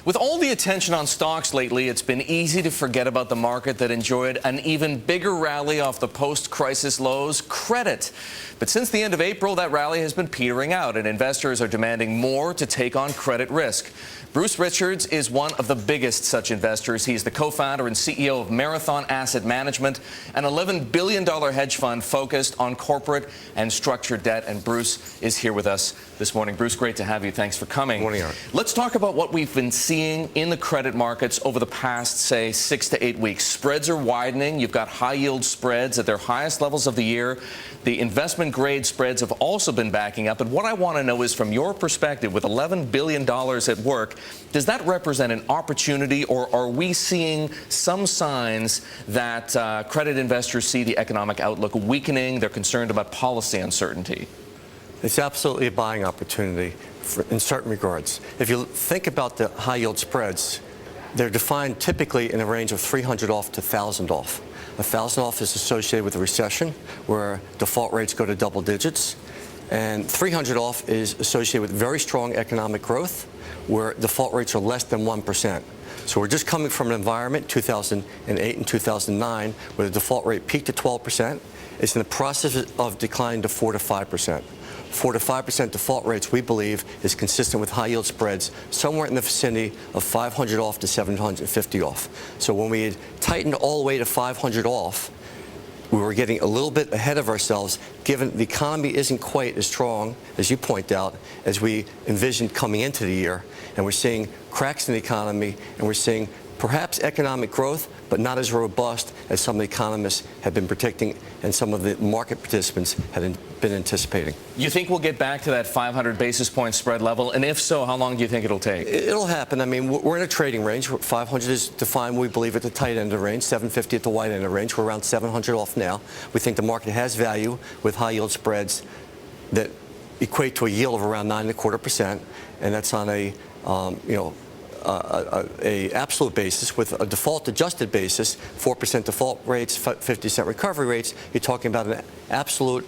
With all the attention on stocks lately, it's been easy to forget about the market that enjoyed an even bigger rally off the post-crisis lows, credit. But since the end of April, that rally has been petering out, and investors are demanding more to take on credit risk. Bruce Richards is one of the biggest such investors. He's the co-founder and CEO of Marathon Asset Management, an $11 billion hedge fund focused on corporate and structured debt. And Bruce is here with us this morning. Bruce, great to have you. Thanks for coming. Good morning, Erik. Let's talk about what we've been seeing in the credit markets over the past, say, 6 to 8 weeks. Spreads are widening. You've got high-yield spreads at their highest levels of the year. The investment-grade spreads have also been backing up. And what I want to know is, from your perspective, with $11 billion at work, does that represent an opportunity, or are we seeing some signs that credit investors see the economic outlook weakening? They're concerned about policy uncertainty. It's absolutely a buying opportunity in certain regards. If you think about the high-yield spreads, they're defined typically in a range of 300 off to 1,000 off. 1,000 off is associated with a recession where default rates go to double digits, and 300 off is associated with very strong economic growth where default rates are less than 1%. So we're just coming from an environment, 2008 and 2009, where the default rate peaked at 12%. It's in the process of declining to 4 to 5%. 4 to 5% default rates, we believe, is consistent with high-yield spreads somewhere in the vicinity of 500 off to 750 off. So when we had tightened all the way to 500 off, we were getting a little bit ahead of ourselves, given the economy isn't quite as strong, as you point out, as we envisioned coming into the year. And we're seeing cracks in the economy, and we're seeing perhaps economic growth, but not as robust as some of the economists have been predicting and some of the market participants had been anticipating. You think we'll get back to that 500 basis point spread level? And if so, how long do you think it'll take? It'll happen. I mean, we're in a trading range. 500 is defined, we believe, at the tight end of the range, 750 at the wide end of the range. We're around 700 off now. We think the market has value with high-yield spreads that equate to a yield of around 9.25%, and that's on a absolute basis. With a default adjusted basis, 4% default rates, 50% recovery rates, you're talking about an absolute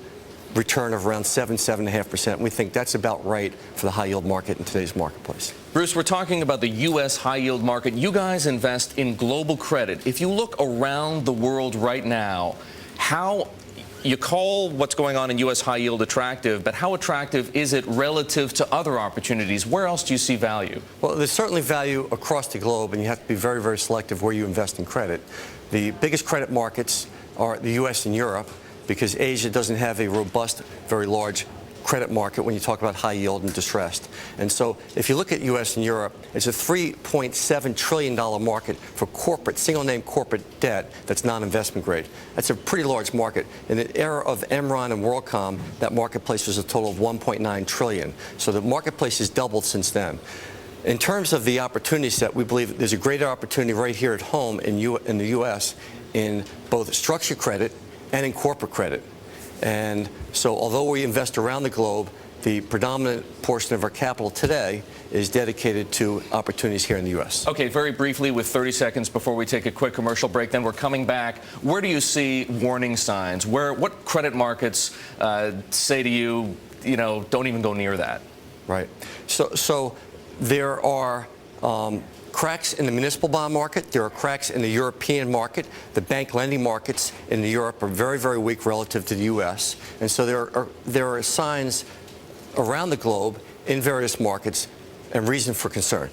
return of around 7.5%. We think that's about right for the high yield market in today's marketplace. Bruce, we're talking about the U.S. high yield market. You guys invest in global credit. If you look around the world right now, you call what's going on in U.S. high yield attractive, but how attractive is it relative to other opportunities? Where else do you see value? Well, there's certainly value across the globe, and you have to be very, very selective where you invest in credit. The biggest credit markets are the U.S. and Europe, because Asia doesn't have a robust, very large credit market when you talk about high yield and distressed. And so if you look at U.S. and Europe, it's a $3.7 trillion market for corporate, single-name corporate debt that's non-investment grade. That's a pretty large market. In the era of Enron and WorldCom, that marketplace was a total of $1.9 trillion. So the marketplace has doubled since then. In terms of the opportunity set, we believe there's a greater opportunity right here at home in the U.S. in both structured credit and in corporate credit. And so although we invest around the globe, the predominant portion of our capital today is dedicated to opportunities here in the U.S. Okay, very briefly, with 30 seconds before we take a quick commercial break, then we're coming back. Where do you see warning signs? What credit markets say to you, don't even go near that? Right. So there are cracks in the municipal bond market. There are cracks in the European market. The bank lending markets in Europe are very, very weak relative to the U.S. And so there are signs around the globe in various markets and reason for concern.